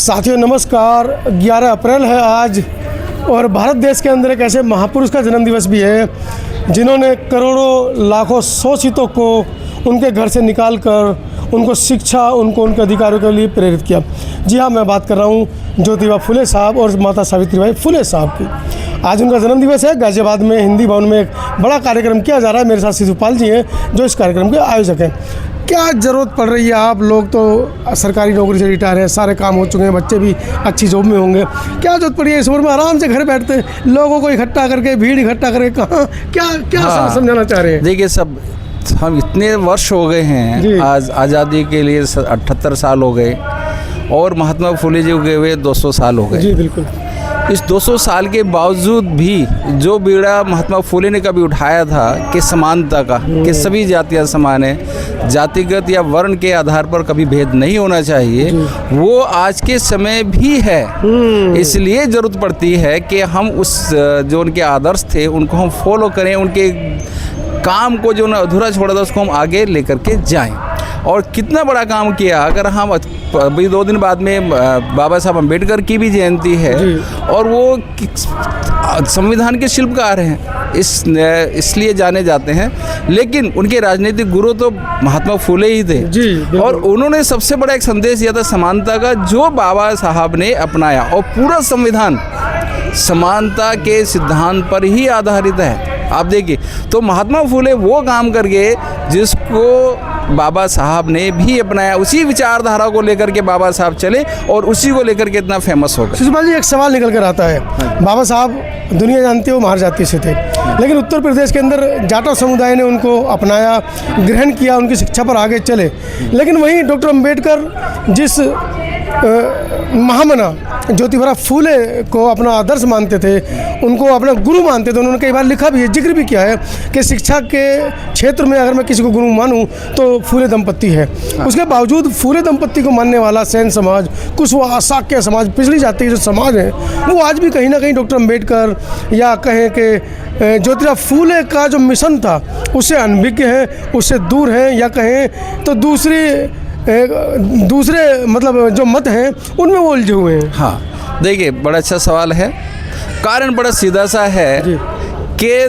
साथियों नमस्कार। 11 अप्रैल है आज और भारत देश के अंदर एक ऐसे महापुरुष का जन्म दिवस भी है जिन्होंने करोड़ों लाखों शोषितों को उनके घर से निकाल कर उनको शिक्षा, उनको उनके अधिकारों के लिए प्रेरित किया। जी हाँ, मैं बात कर रहा हूँ ज्योतिबा फुले साहब और माता सावित्रीबाई फुले साहब की। आज उनका जन्म दिवस है। गाजियाबाद में हिंदी भवन में एक बड़ा कार्यक्रम किया जा रहा है। मेरे साथ शिशुपाल जी हैं जो इस कार्यक्रम के आयोजक हैं। क्या ज़रूरत पड़ रही है? आप लोग तो सरकारी नौकरी से रिटायर हैं, सारे काम हो चुके हैं, बच्चे भी अच्छी जॉब में होंगे। क्या ज़रूरत पड़ी है इस उम्र में आराम से घर बैठते लोगों को इकट्ठा करके, भीड़ इकट्ठा करके? कहाँ क्या समझाना चाह रहे हैं? देखिए, सब हम इतने वर्ष हो गए हैं, आज आज़ादी के लिए 78 साल हो गए और महात्मा फुले जी के हुए 200 साल हो गए। जी बिल्कुल। इस 200 साल के बावजूद भी जो बीड़ा महात्मा फुले ने कभी उठाया था कि समानता का, कि सभी जातियां समान है, जातिगत या वर्ण के आधार पर कभी भेद नहीं होना चाहिए, वो आज के समय भी है। इसलिए ज़रूरत पड़ती है कि हम उस जो उनके आदर्श थे उनको हम फॉलो करें, उनके काम को जो उन्होंने अधूरा छोड़ा था उसको हम आगे लेकर के जाएं। और कितना बड़ा काम किया। अगर हम अभी 2 दिन बाद में बाबा साहब अम्बेडकर की भी जयंती है और वो संविधान के शिल्पकार हैं, इसलिए जाने जाते हैं, लेकिन उनके राजनीतिक गुरु तो महात्मा फुले ही थे। और उन्होंने सबसे बड़ा एक संदेश दिया था समानता का, जो बाबा साहब ने अपनाया। और पूरा संविधान समानता के सिद्धांत पर ही आधारित है। आप देखिए, तो महात्मा फुले वो काम कर गए जिसको बाबा साहब ने भी अपनाया। उसी विचारधारा को लेकर के बाबा साहब चले और उसी को लेकर के इतना फेमस हो गए। शिशुपाल जी, एक सवाल निकल कर आता है। बाबा साहब दुनिया जानती है वो महार जाति से थे, लेकिन उत्तर प्रदेश के अंदर जाटो समुदाय ने उनको अपनाया, ग्रहण किया, उनकी शिक्षा पर आगे चले। लेकिन वहीं डॉक्टर अम्बेडकर जिस महामना ज्योतिबा फुले को अपना आदर्श मानते थे, उनको अपना गुरु मानते थे, उन्होंने कई बार लिखा भी है, जिक्र भी किया है कि शिक्षा के क्षेत्र में अगर मैं किसी को गुरु मानूं तो फुले दंपत्ति है। उसके बावजूद फुले दंपत्ति को मानने वाला सेन समाज, कुशवाहा, शाक्य समाज, पिछड़ी जाति के जो समाज है, वो आज भी कहीं ना कहीं डॉक्टर अम्बेडकर या कहें कि ज्योतिबा फुले का जो मिशन था उससे अनभिज्ञ है, उससे दूर है, या कहें तो दूसरे मतलब जो मत हैं उनमें वो उलझे हुए हैं। हाँ, देखिए, बड़ा अच्छा सवाल है। कारण बड़ा सीधा सा है कि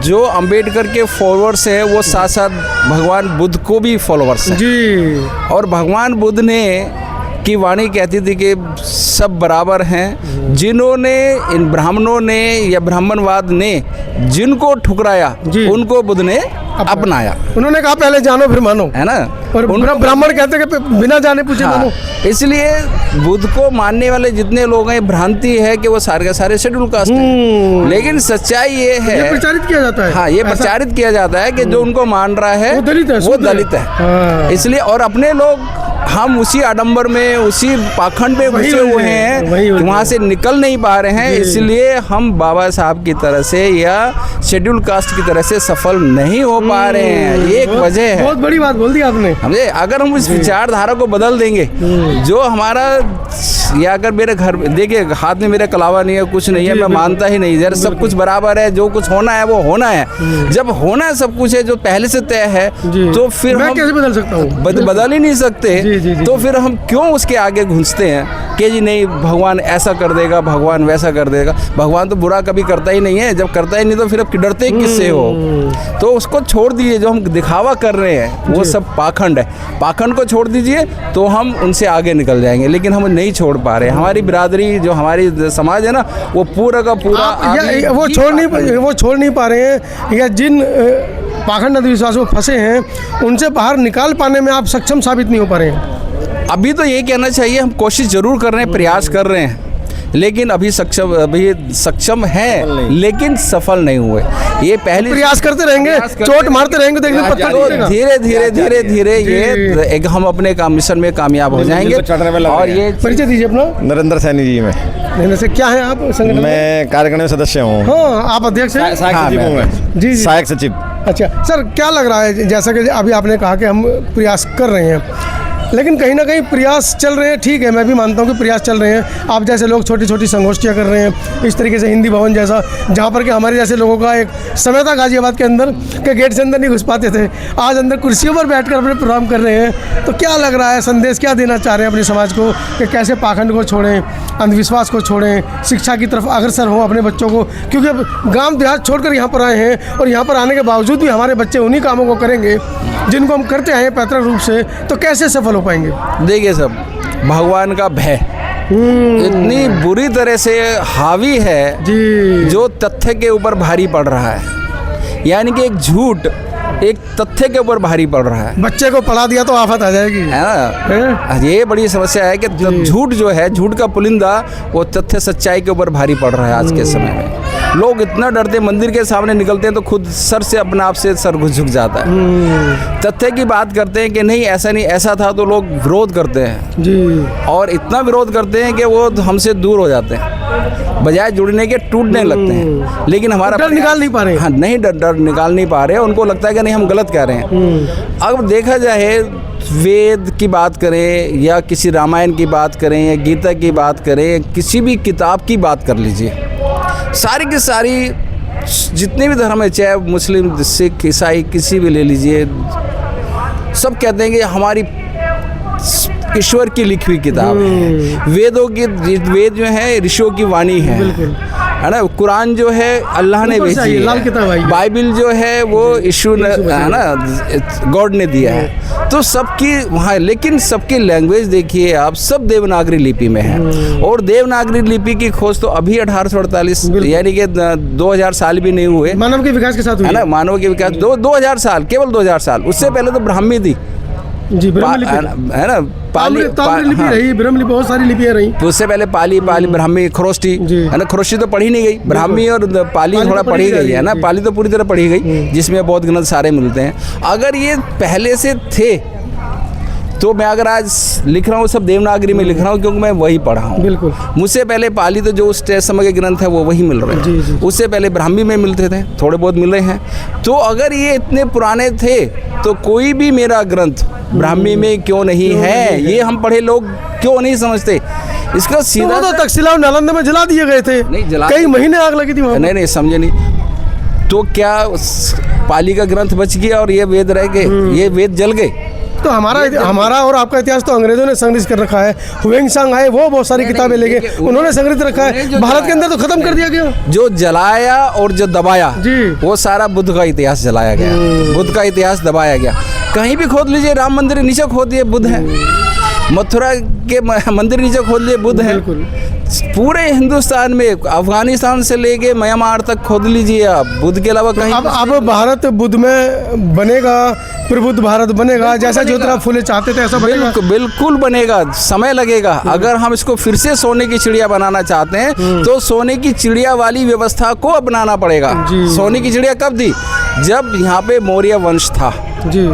जो अंबेडकर के फॉलोअर्स हैं वो साथ साथ भगवान बुद्ध को भी फॉलोअर्स हैं जी। और भगवान बुद्ध ने की वाणी कहती थी कि सब बराबर हैं। जिन्होंने इन ब्राह्मणों ने या ब्राह्मणवाद ने जिनको ठुकराया उनको बुद्ध ने अपनाया। उन्होंने कहा पहले जानो फिर मानो, है ना। और ब्राह्मण कहते कि बिना जाने पूछे मानो। इसलिए बुद्ध को मानने वाले जितने लोग हैं, भ्रांति है कि वो सारे के सारे शेड्यूल कास्ट हैं। लेकिन सच्चाई ये है, ये प्रचारित किया जाता है। हाँ, ये प्रचारित किया जाता है कि जो उनको मान रहा है वो दलित है। इसलिए और अपने लोग हम उसी आडंबर में, उसी पाखंड में घुसे हुए हैं कि वहाँ से निकल नहीं पा रहे हैं। इसलिए हम बाबा साहब की तरह से या शेड्यूल कास्ट की तरह से सफल नहीं हो पा रहे हैं। ये एक वजह है। बहुत बड़ी बात बोल दी आपने। समझे? अगर हम इस विचारधारा को बदल देंगे, जो हमारा, या अगर मेरे घर देखिए हाथ में मेरे कलावा नहीं है, कुछ नहीं है, मैं मानता ही नहीं, जरा सब कुछ बराबर है, जो कुछ होना है वो होना है। जब होना सब कुछ है जो पहले से तय है, तो फिर मैं कैसे बदल सकता हूँ? बदल ही नहीं सकते। तो फिर हम क्यों उसके आगे घुसते हैं कि जी नहीं, भगवान ऐसा कर देगा, भगवान वैसा कर देगा। भगवान तो बुरा कभी करता ही नहीं है। जब करता ही नहीं तो फिर अब डरते किससे हो? तो उसको छोड़ दीजिए। जो हम दिखावा कर रहे हैं वो सब पाखंड है। पाखंड को छोड़ दीजिए तो हम उनसे आगे निकल जाएंगे, लेकिन हम नहीं छोड़ पा रहे हैं। हमारी बिरादरी, जो हमारी समाज है ना, वो पूरा का पूरा वो छोड़ नहीं पा रहे हैं, या जिन पाखंड अंधविश्वासों में फंसे हैं उनसे बाहर निकाल पाने में आप सक्षम साबित नहीं हो पा रहे हैं। अभी तो ये कहना चाहिए हम कोशिश जरूर कर रहे हैं, प्रयास कर रहे हैं, लेकिन अभी सक्षम है, लेकिन सफल नहीं हुए। ये पहले प्रयास करते रहेंगे, चोट मारते रहेंगे, देखने पत्थर टूटेगा। धीरे ये एक हम अपने मिशन में कामयाब हो जाएंगे। और ये परिचय दीजिए अपना। नरेंद्र सैनी जी। में से क्या है आप संगठन? मैं कार्यकारिणी में सदस्य हूँ। हाँ, आप अध्यक्ष हैं? जी, सहायक सचिव। अच्छा सर, क्या लग रहा है, जैसा कि अभी आपने कहा कि हम प्रयास कर रहे हैं, लेकिन कहीं ना कहीं प्रयास चल रहे हैं, ठीक है, मैं भी मानता हूँ कि प्रयास चल रहे हैं। आप जैसे लोग छोटी छोटी संगोष्ठियाँ कर रहे हैं, इस तरीके से हिंदी भवन जैसा, जहाँ पर कि हमारे जैसे लोगों का एक समय था गाजियाबाद के अंदर के गेट से अंदर नहीं घुस पाते थे, आज अंदर कुर्सियों पर बैठकर अपने प्रोग्राम कर रहे हैं। तो क्या लग रहा है, संदेश क्या देना चाह रहे हैं अपने समाज को कि कैसे पाखंड को छोड़ें, अंधविश्वास को छोड़ें, शिक्षा की तरफ अग्रसर हों अपने बच्चों को? क्योंकि अब गाँव देहात छोड़कर यहाँ पर आए हैं और यहाँ पर आने के बावजूद भी हमारे बच्चे उन्हीं कामों को करेंगे जिनको हम करते आए हैं पैतृक रूप से, तो कैसे सफल हो पाएंगे? देखिए सब भगवान का भय इतनी बुरी तरह से हावी है जी, जो तथ्य के ऊपर भारी पड़ रहा है, यानी कि एक झूठ एक तथ्य के ऊपर भारी पड़ रहा है। बच्चे को पढ़ा दिया तो आफत आ जाएगी, है ना? ये बड़ी समस्या है कि झूठ जो है, झूठ का पुलिंदा वो तथ्य सच्चाई के ऊपर भारी पड़ रहा है आज के समय में। लोग इतना डरते, मंदिर के सामने निकलते हैं तो खुद सर से अपने आप से सर झुक जाता है। तथ्य की बात करते हैं कि नहीं ऐसा नहीं ऐसा था, तो लोग विरोध करते हैं जी, और इतना विरोध करते हैं कि वो हमसे दूर हो जाते हैं, बजाय जुड़ने के टूटने लगते हैं। लेकिन हमारा डर निकाल नहीं पा रहे। हाँ, नहीं डर निकाल नहीं पा रहे। उनको लगता है कि नहीं हम गलत कह रहे हैं। अब देखा जाए, वेद की बात करें या किसी रामायण की बात करें या गीता की बात करें, किसी भी किताब की बात कर लीजिए, सारी की सारी जितने भी धर्म है, चाहे मुस्लिम, सिख, ईसाई, किसी भी ले लीजिए, सब कहते हैं कि हमारी ईश्वर की लिखी हुई किताब है। वेदों की, वेद जो है ऋषियों की वाणी है ना? कुरान जो है अल्लाह ने भेजी है, लाल किताब आई है। बाइबिल जो है वो यीशु ने, है ना, गॉड ने दिया है। तो सबकी वहाँ, लेकिन सबकी लैंग्वेज देखिए आप, सब देवनागरी लिपि में है। और देवनागरी लिपि की खोज तो अभी 1848 यानी कि 2000 साल भी नहीं हुए, मानव के विकास के साथ हुई है ना? मानव के विकास 2000 साल, केवल 2000 साल। उससे पहले तो ब्राह्मी थी, जी, ब्रह्म लिपि है ना? पाली लिपि रही, ब्रह्म लिपि, बहुत सारी लिपियाँ रही। उससे पहले पाली ब्राह्मी, खरोष्टी, है ना? खरोष्टी तो पढ़ी नहीं गई, ब्राह्मी और पाली थोड़ा पढ़ी गई, है ना? पाली तो पूरी तरह पढ़ी गई, जिसमें बौद्ध ग्रंथ सारे मिलते हैं। अगर ये पहले से थे तो मैं अगर आज लिख रहा हूँ सब देवनागरी में लिख रहा हूँ, क्योंकि मैं वही पढ़ा हूँ। बिल्कुल। मुझसे पहले पाली तो जो उस समय के ग्रंथ है वो वही मिल रहे हैं। उससे पहले ब्राह्मी में मिलते थे, थोड़े बहुत मिल रहे हैं। तो अगर ये इतने पुराने थे तो कोई भी मेरा ग्रंथ ब्राह्मी में क्यों नहीं है, ये हम पढ़े लोग क्यों नहीं समझते? इसका सीधा तो तक्षशिला और नालंदा में जला दिए गए थे, नहीं जला, कई महीने आग लगी थी वहाँ। नहीं समझे नहीं। तो क्या पाली का ग्रंथ बच गया और ये वेद रह गए? ये वेद जल गए। तो हमारा और आपका इतिहास तो अंग्रेजों ने संग्रहित कर रखा है। हुएंगसांग आए, वो बहुत सारी किताबें ले गए, उन्होंने संग्रहित रखा है। भारत के अंदर तो खत्म कर दिया गया। जो जलाया और जो दबाया जी, वो सारा बुद्ध का इतिहास जलाया गया, बुद्ध का इतिहास दबाया गया। कहीं भी खोद लीजिए, राम मंदिर नीचे खोद दिए बुद्ध है, मथुरा के मंदिर नीचे खोद लिए बुद्ध है। पूरे हिंदुस्तान में, अफगानिस्तान से लेके म्यांमार तक खोद लीजिए आप, बुद्ध के अलावा कहीं। अब भारत बुद्ध में बनेगा, प्रबुद्ध भारत बनेगा, जैसा ज्योतिराव फुले चाहते थे ऐसा बनेगा। बिल्कुल बनेगा, समय लगेगा। अगर हम इसको फिर से सोने की चिड़िया बनाना चाहते हैं तो सोने की चिड़िया वाली व्यवस्था को अपनाना पड़ेगा। सोने की चिड़िया कब थी? जब यहाँ पे मौर्य वंश था जी।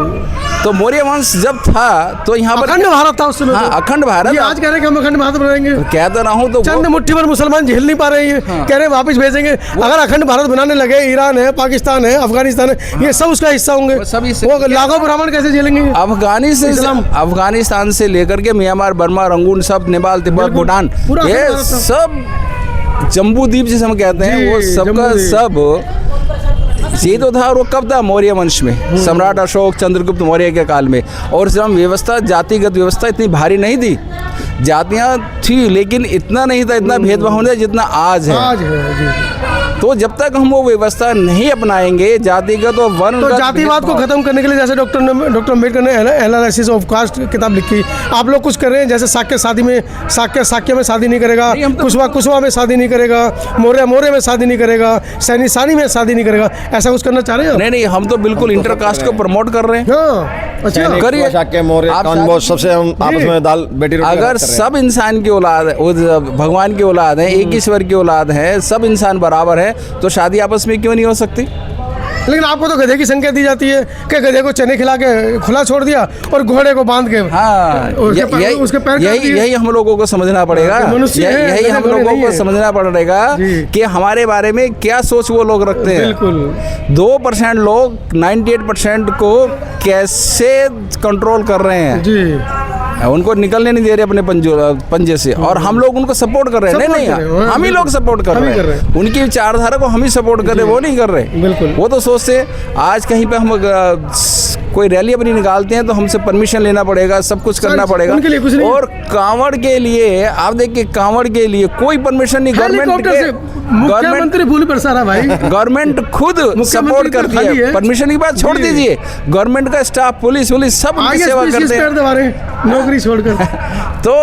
तो मौर्य वंश जब था तो यहाँ पर अखंड भारत था उस समय। हाँ, अखंड भारत। ये आज कह रहे हैं कि हम अखंड भारत बनाएंगे, कह तो रहा हूँ। तो चंद मुट्ठी भर मुसलमान झेल नहीं पा रहे हैं, कह रहे हैं वापस भेजेंगे। अगर अखंड भारत बनाने लगे, ईरान है, पाकिस्तान है, अफगानिस्तान है, ये सब उसका हिस्सा होंगे। वो लाखों ब्राह्मण कैसे झेलेंगे? अफगानिस्तान से लेकर के म्यांमार, बर्मा, रंगून, सब नेपाल, तिब्बत, भूटान, ये सब जम्बू द्वीप जिसे हम कहते हैं, वो सबका सब ये तो था। और वो कब था? मौर्य वंश में, सम्राट अशोक, चंद्रगुप्त मौर्य के काल में। और जब व्यवस्था, जातिगत व्यवस्था इतनी भारी नहीं थी, जातियां थी लेकिन इतना नहीं था, इतना भेदभाव नहीं था जितना आज है। तो जब तक हम वो व्यवस्था नहीं अपनाएंगे, जातिगत और वर्ण, तो जातिवाद को खत्म करने के लिए जैसे डॉक्टर अम्बेडकर ने एनालिसिस ऑफ कास्ट किताब लिखी, आप लोग कुछ कर रहे हैं। जैसे साक्य में शादी नहीं करेगा, कुशवा में शादी नहीं करेगा, मौर्य में शादी नहीं करेगा, सैनी में शादी नहीं करेगा, ऐसा कुछ करना चाह रहे हैं? नहीं, हम तो बिल्कुल इंटरकास्ट को प्रमोट कर रहे हैं। अच्छा, करिए। सबसे हम आपस में दाल बेटी रोटी अगर सब इंसान की औलाद, भगवान की औलाद है, एक ईश्वर की औलाद है, सब इंसान बराबर है, तो शादी आपस में क्यों नहीं हो सकती? लेकिन आपको तो गधे की संख्या दी जाती है कि गधे को चने खिला के खुला छोड़ दिया और घोड़े को बांध के, हाँ, उसके पैर यही हम लोगों को समझना पड़ेगा। यही हम लोगों को समझना पड़ेगा कि हमारे बारे में क्या सोच वो लोग रखते हैं। बिल्कुल। 2% लोग 98% को कैसे कंट्रोल कर रहे हैं जी। उनको निकलने नहीं दे रहे अपने पंजे से, और हम लोग उनको सपोर्ट कर रहे हैं। नहीं नहीं, हम ही लोग सपोर्ट कर रहे हैं, उनकी विचारधारा को हम ही सपोर्ट कर रहे हैं, वो नहीं कर रहे। बिल्कुल। वो तो सोचते आज कहीं पे हम कोई रैली अपनी निकालते हैं तो हमसे परमिशन लेना पड़ेगा, सब कुछ करना पड़ेगा। उनके लिए कुछ नहीं। और कांवड़ के लिए आप देखिए, कांवड़ के लिए कोई परमिशन नहीं, गवर्नमेंट मुख्यमंत्री भूल पर सारा भाई गवर्नमेंट खुद सपोर्ट करती है। परमिशन की बात छोड़ दीजिए, गवर्नमेंट का स्टाफ, पुलिस सब उनकी सेवा करते हैं, नौकरी छोड़कर। तो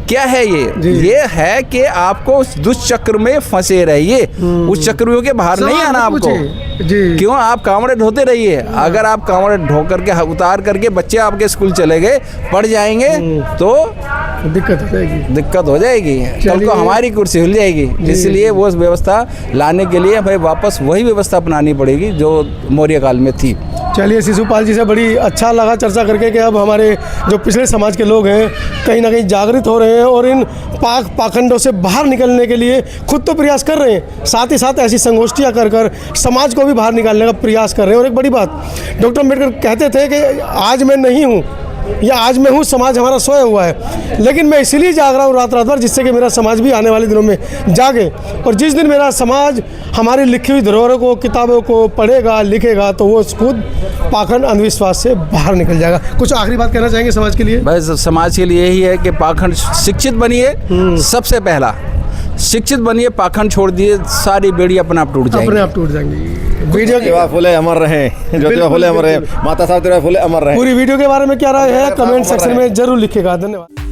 क्या है ये है कि आपको उस दुष्चक्र में फंसे रहिए, उस चक्रव्यूह के बाहर नहीं आना आपको। जी। क्यों? आप कांवड़े ढोते रहिए। अगर आप कांवड़े ढो करके उतार करके बच्चे आपके स्कूल चले गए, पढ़ जाएंगे तो दिक्कत हो जाएगी, कल को हमारी कुर्सी हिल जाएगी। इसलिए वो व्यवस्था लाने के लिए हमें वापस वही व्यवस्था अपनानी पड़ेगी जो मौर्य काल में थी। चलिए, शिशुपाल जी से बड़ी अच्छा लगा चर्चा करके कि अब हमारे जो पिछड़े समाज के लोग हैं कहीं ना कहीं जागृत हो रहे हैं और इन पाखंडों से बाहर निकलने के लिए खुद तो प्रयास कर रहे हैं, साथ ही साथ ऐसी संगोष्ठियां कर समाज को भी बाहर निकालने का प्रयास कर रहे हैं। और एक बड़ी बात, डॉक्टर अम्बेडकर कहते थे कि आज मैं नहीं हूँ या आज मैं हूँ, समाज हमारा सोया हुआ है, लेकिन मैं इसीलिए जाग रहा हूँ रात भर जिससे कि मेरा समाज भी आने वाले दिनों में जागे। और जिस दिन मेरा समाज हमारी लिखी हुई धरोहरों को, किताबों को पढ़ेगा, लिखेगा, तो वो खुद पाखंड अंधविश्वास से बाहर निकल जाएगा। कुछ आखिरी बात कहना चाहेंगे समाज के लिए? बस समाज के लिए यही है कि पाखंड शिक्षित बनिए, सबसे पहला शिक्षित बनिए, पाखंड छोड़ दिए, सारी बेड़ी अपने आप टूट जाएंगी। वीडियो ज्योतिबा फुले अमर रहे, ज्योतिबा फुले अमर रहे, माता सावित्रीबाई फुले अमर रहे। पूरी वीडियो के बारे में क्या राय है कमेंट सेक्शन में जरूर लिखिएगा। धन्यवाद।